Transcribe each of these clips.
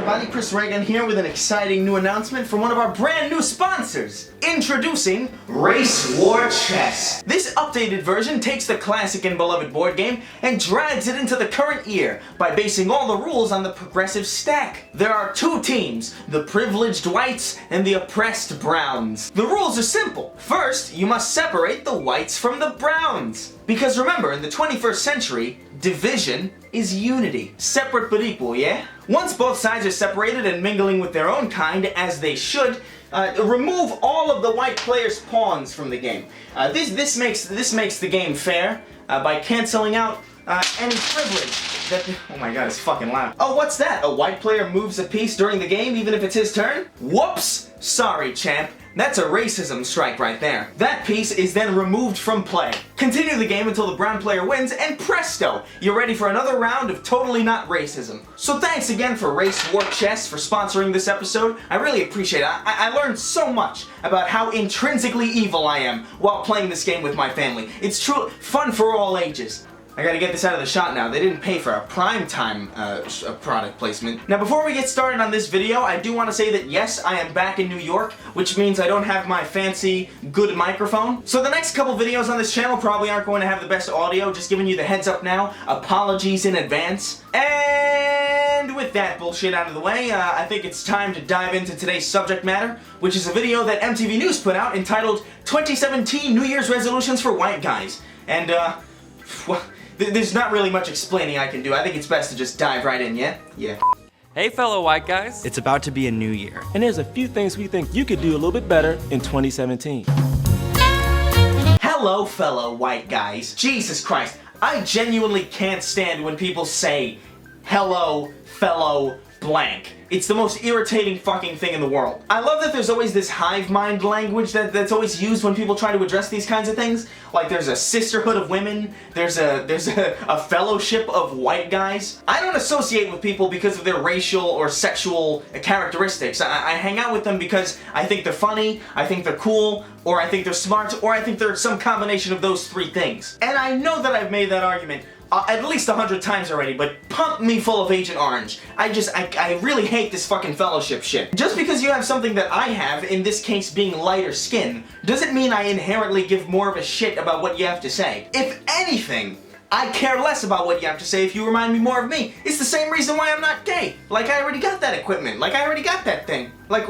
everybody, Chris Reagan here with an exciting new announcement from one of our brand new sponsors. Introducing Race War Chess. This updated version takes the classic and beloved board game and drags it into the current year by basing all the rules on the progressive stack. There are two teams, the privileged whites and the oppressed browns. The rules are simple. First, you must separate the whites from the browns. Because remember, in the 21st century, division is unity. Separate but equal, yeah? Once both sides are separated and mingling with their own kind, as they should, remove all of the white players' pawns from the game. This makes the game fair by canceling out any privilege that... Oh my god, it's fucking loud. Oh, what's that? A white player moves a piece during the game even if it's his turn? Whoops! Sorry, champ. That's a racism strike right there. That piece is then removed from play. Continue the game until the brown player wins, and presto! You're ready for another round of totally not racism. So thanks again for Race War Chess for sponsoring this episode. I really appreciate it. I learned so much about how intrinsically evil I am while playing this game with my family. It's truly fun for all ages. I gotta get this out of the shot now. They didn't pay for a primetime product placement. Now before we get started on this video, I do want to say that yes, I am back in New York, which means I don't have my fancy, good microphone. So the next couple videos on this channel probably aren't going to have the best audio, just giving you the heads up now. Apologies in advance. And with that bullshit out of the way, I think it's time to dive into today's subject matter, which is a video that MTV News put out entitled 2017 New Year's Resolutions for White Guys. And, well, there's not really much explaining I can do. I think it's best to just dive right in, yeah? Yeah. Hey fellow white guys. It's about to be a new year. And there's a few things we think you could do a little bit better in 2017. Hello, fellow white guys. Jesus Christ, I genuinely can't stand when people say, hello, fellow blank. It's the most irritating fucking thing in the world. I love that there's always this hive mind language that's always used when people try to address these kinds of things. Like there's a sisterhood of women, there's a fellowship of white guys. I don't associate with people because of their racial or sexual characteristics. I hang out with them because I think they're funny, I think they're cool, or I think they're smart, or I think they're some combination of those three things. And I know that I've made that argument at least 100 times already, but pump me full of Agent Orange. I really hate this fucking fellowship shit. Just because you have something that I have, in this case being lighter skin, doesn't mean I inherently give more of a shit about what you have to say. If anything, I care less about what you have to say if you remind me more of me. It's the same reason why I'm not gay. Like, I already got that equipment. Like, I already got that thing. Like,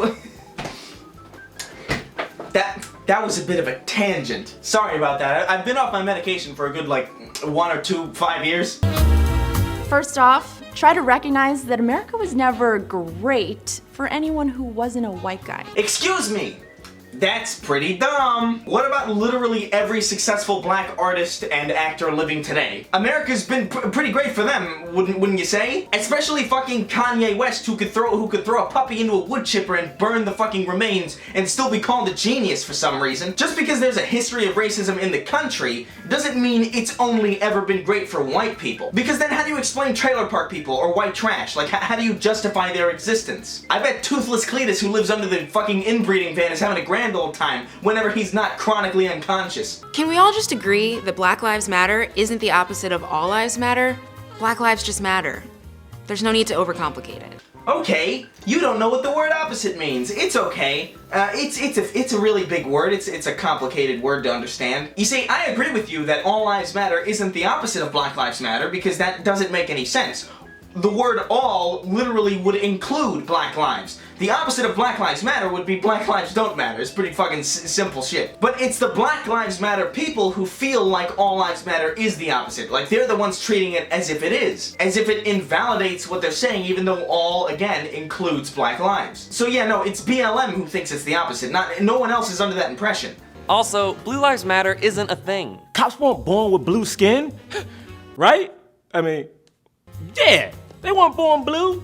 That was a bit of a tangent. Sorry about that. I've been off my medication for a good, like, 1 or 2, 5 years. First off, try to recognize that America was never great for anyone who wasn't a white guy. Excuse me! That's pretty dumb. What about literally every successful black artist and actor living today? America's been pretty great for them, wouldn't you say? Especially fucking Kanye West, who could throw a puppy into a wood chipper and burn the fucking remains and still be called a genius for some reason. Just because there's a history of racism in the country doesn't mean it's only ever been great for white people. Because then how do you explain trailer park people or white trash? Like, how do you justify their existence? I bet Toothless Cletus, who lives under the fucking inbreeding van, is having a grand old time whenever he's not chronically unconscious. Can we all just agree that Black Lives Matter isn't the opposite of All Lives Matter? Black lives just matter. There's no need to overcomplicate it. Okay, you don't know what the word opposite means. It's okay. It's a really big word. It's a complicated word to understand. You see, I agree with you that All Lives Matter isn't the opposite of Black Lives Matter because that doesn't make any sense. The word all literally would include black lives. The opposite of Black Lives Matter would be Black Lives Don't Matter. It's pretty fucking simple shit. But it's the Black Lives Matter people who feel like All Lives Matter is the opposite. Like, they're the ones treating it as if it is. As if it invalidates what they're saying, even though all, again, includes black lives. So yeah, no, it's BLM who thinks it's the opposite. No one else is under that impression. Also, Blue Lives Matter isn't a thing. Cops weren't born with blue skin, right? I mean, yeah, they weren't born blue.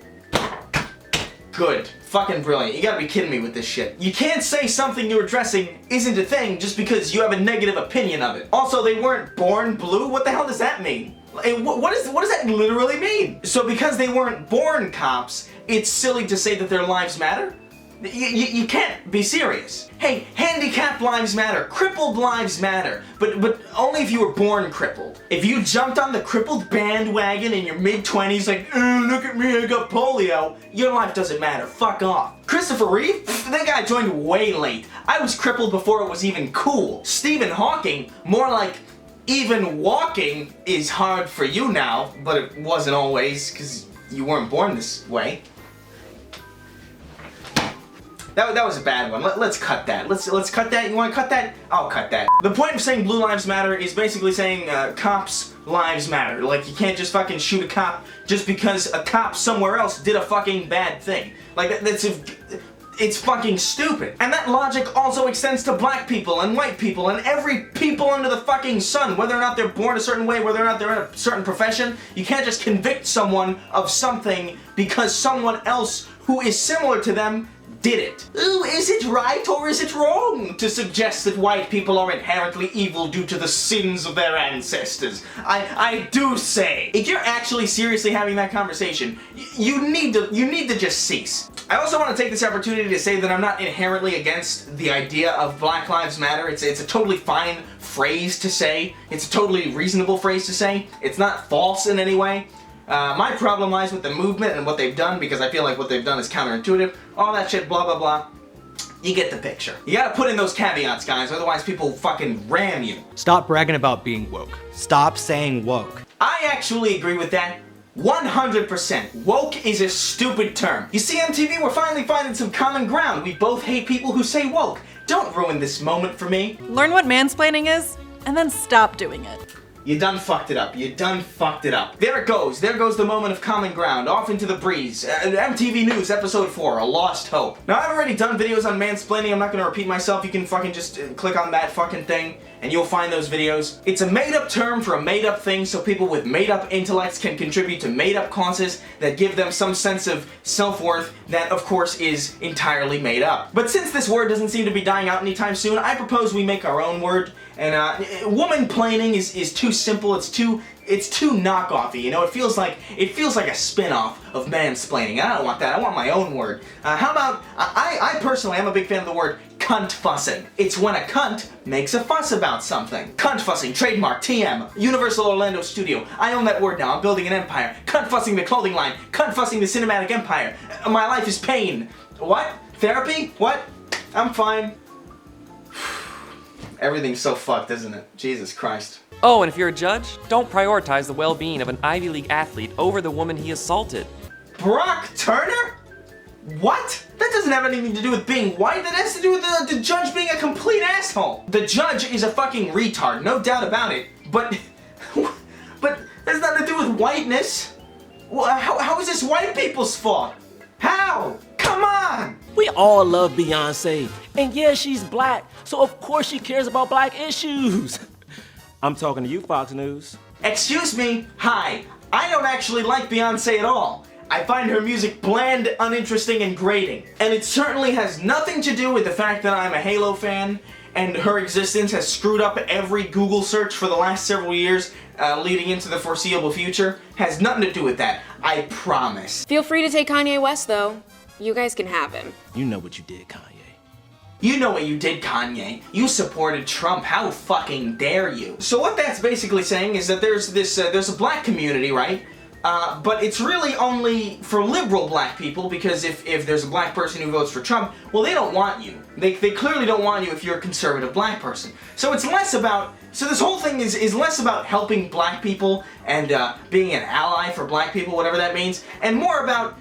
Good. Fucking brilliant. You gotta be kidding me with this shit. You can't say something you're addressing isn't a thing just because you have a negative opinion of it. Also, they weren't born blue? What the hell does that mean? What does that literally mean? So because they weren't born cops, it's silly to say that their lives matter? You can't be serious. Hey, handicapped lives matter, crippled lives matter, but only if you were born crippled. If you jumped on the crippled bandwagon in your mid-20s like, look at me, I got polio, your life doesn't matter, fuck off. Christopher Reeve? That guy joined way late. I was crippled before it was even cool. Stephen Hawking? More like, even walking is hard for you now, but it wasn't always, because you weren't born this way. That was a bad one. Let's cut that. Let's cut that. You want to cut that? I'll cut that. The point of saying blue lives matter is basically saying cops' lives matter. Like, you can't just fucking shoot a cop just because a cop somewhere else did a fucking bad thing. Like, it's fucking stupid. And that logic also extends to black people and white people and every people under the fucking sun, whether or not they're born a certain way, whether or not they're in a certain profession. You can't just convict someone of something because someone else who is similar to them did it. Ooh, is it right or is it wrong to suggest that white people are inherently evil due to the sins of their ancestors? I do say, if you're actually seriously having that conversation, you need to just cease. I also want to take this opportunity to say that I'm not inherently against the idea of Black Lives Matter. It's a totally fine phrase to say. It's a totally reasonable phrase to say. It's not false in any way. My problem lies with the movement and what they've done, because I feel like what they've done is counterintuitive. All that shit, blah, blah, blah. You get the picture. You gotta put in those caveats, guys, otherwise people fucking ram you. Stop bragging about being woke. Stop saying woke. I actually agree with that 100%. Woke is a stupid term. You see, MTV, we're finally finding some common ground. We both hate people who say woke. Don't ruin this moment for me. Learn what mansplaining is, and then stop doing it. You done fucked it up. You done fucked it up. There it goes. There goes the moment of common ground. Off into the breeze. MTV News, episode 4, A Lost Hope. Now, I've already done videos on mansplaining. I'm not gonna repeat myself. You can fucking just click on that fucking thing, and you'll find those videos. It's a made-up term for a made-up thing, so people with made-up intellects can contribute to made-up causes that give them some sense of self-worth that, of course, is entirely made up. But since this word doesn't seem to be dying out anytime soon, I propose we make our own word. And woman-plaining is too simple. It's too knockoffy. You know, it feels like a spin-off of mansplaining. I don't want that. I want my own word. How about I personally am a big fan of the word cunt fussing. It's when a cunt makes a fuss about something. Cunt fussing, trademark, TM, Universal Orlando Studio. I own that word now. I'm building an empire. Cunt fussing the clothing line. Cunt fussing the cinematic empire. My life is pain. What? Therapy? What? I'm fine. Everything's so fucked, isn't it? Jesus Christ. Oh, and if you're a judge, don't prioritize the well-being of an Ivy League athlete over the woman he assaulted. Brock Turner? What? That doesn't have anything to do with being white. That has to do with the judge being a complete asshole. The judge is a fucking retard, no doubt about it. But there's nothing to do with whiteness. How is this white people's fault? How? Come on! We all love Beyonce. And yeah, she's black, so of course she cares about black issues. I'm talking to you, Fox News. Excuse me? Hi. I don't actually like Beyonce at all. I find her music bland, uninteresting, and grating. And it certainly has nothing to do with the fact that I'm a Halo fan, and her existence has screwed up every Google search for the last several years, leading into the foreseeable future. Has nothing to do with that. I promise. Feel free to take Kanye West, though. You guys can have him. You know what you did, Kanye. You know what you did, Kanye. You supported Trump. How fucking dare you? So what that's basically saying is that there's a black community, right? But it's really only for liberal black people, because if there's a black person who votes for Trump, well, they don't want you. They clearly don't want you if you're a conservative black person. So it's less about, so this whole thing is less about helping black people and being an ally for black people, whatever that means, and more about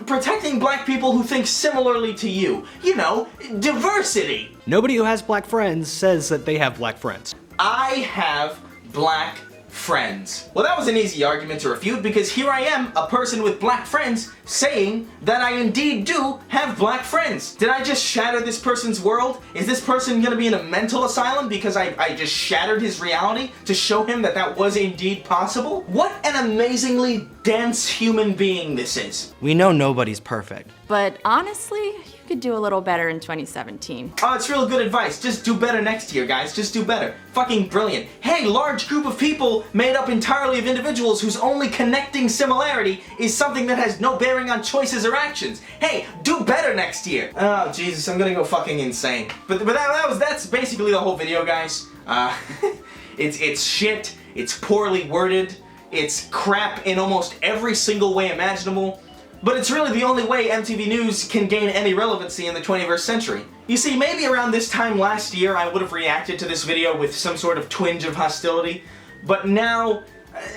protecting black people who think similarly to you. You know, diversity. Nobody who has black friends says that they have black friends. I have black friends. Well, that was an easy argument to refute, because here I am, a person with black friends, saying that I indeed do have black friends. Did I just shatter this person's world? Is this person gonna be in a mental asylum because I just shattered his reality to show him that that was indeed possible? What an amazingly dense human being this is. We know nobody's perfect. But honestly, you could do a little better in 2017. Oh, it's real good advice. Just do better next year, guys. Just do better. Fucking brilliant. Hey, large group of people made up entirely of individuals whose only connecting similarity is something that has no bearing on choices or actions. Hey, do better next year. Oh, Jesus, I'm gonna go fucking insane. But that's basically the whole video, guys. It's shit. It's poorly worded. It's crap in almost every single way imaginable. But it's really the only way MTV News can gain any relevancy in the 21st century. You see, maybe around this time last year I would have reacted to this video with some sort of twinge of hostility, but now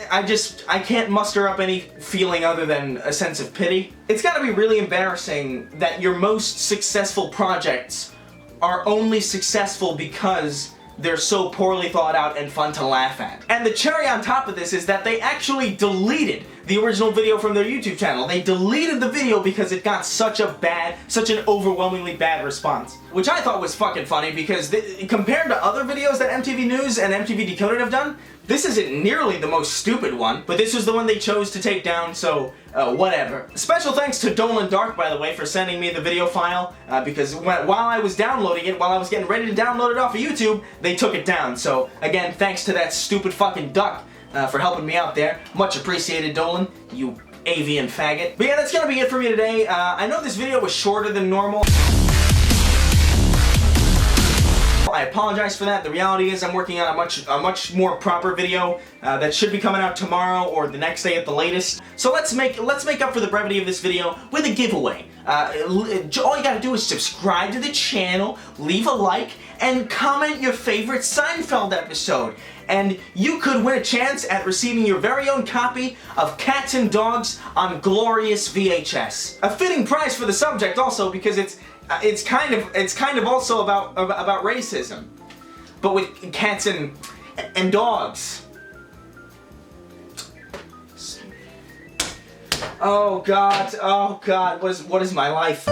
I can't muster up any feeling other than a sense of pity. It's gotta be really embarrassing that your most successful projects are only successful because they're so poorly thought out and fun to laugh at. And the cherry on top of this is that they actually deleted the original video from their YouTube channel. They deleted the video because it got such an overwhelmingly bad response. Which I thought was fucking funny because compared to other videos that MTV News and MTV Decoded have done, this isn't nearly the most stupid one, but this was the one they chose to take down, so whatever. Special thanks to Dolan Dark, by the way, for sending me the video file, because while I was downloading it, while I was getting ready to download it off of YouTube, they took it down. So again, thanks to that stupid fucking duck for helping me out there. Much appreciated, Dolan, you avian faggot. But yeah, that's gonna be it for me today. I know this video was shorter than normal. I apologize for that. The reality is I'm working on a much more proper video that should be coming out tomorrow or the next day at the latest. So let's make up for the brevity of this video with a giveaway. All you gotta do is subscribe to the channel, leave a like, and comment your favorite Seinfeld episode. And you could win a chance at receiving your very own copy of Cats and Dogs on Glorious VHS. A fitting prize for the subject also because it's kind of also about racism, but with cats and dogs. Oh God, what is my life?